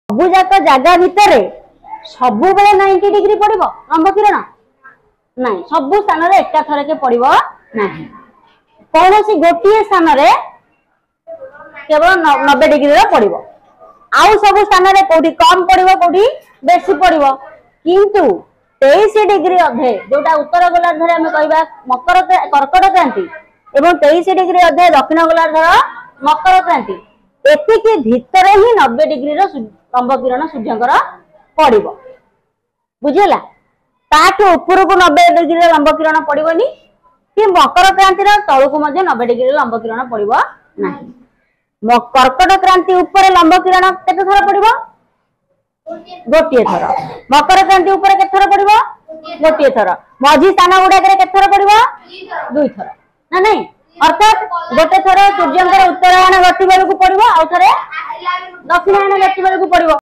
सबु जाक जगह भितर सब बेले 90 डिग्री पड़ो लंब किरण ना सबु स्थान एका थर के पड़ो ना कौन सी गोटे स्थान केवल 90 डिग्री पड़ो आउ सब स्थान कौटी कम पड़ो कौटी बेसी पड़ो किंतु 23 डिग्री अधे जोटा उत्तर गोलार्ध आम कह मकर कर्कट क्रांति एवं 23 डिग्री अधे दक्षिण गोलार्ध मकर क्रांति एतिकी भितर ही 90 डिग्री लंब किरण सूर्यंकर पड़ो बुझेगा ताकि ऊपर को 90 डिग्री लंब किरण पड़ोनी कि मकर क्रांति तलू को 90 डिग्री लंब किरण पड़ो ना कर्कट क्रांति उपर लंब किरण केते थर पड़ो गोटे थर मकर क्रांति उपर केते थर पड़ो गोटे थर मझी स्थान गुड़ाक केते थर पड़ो दुई थर ना नहीं अर्थात गोटे थर सूर्यंकर उत्तरायण गति बेलू पड़ो आउ थे दक्षिणायन गति बेलू पड़ो।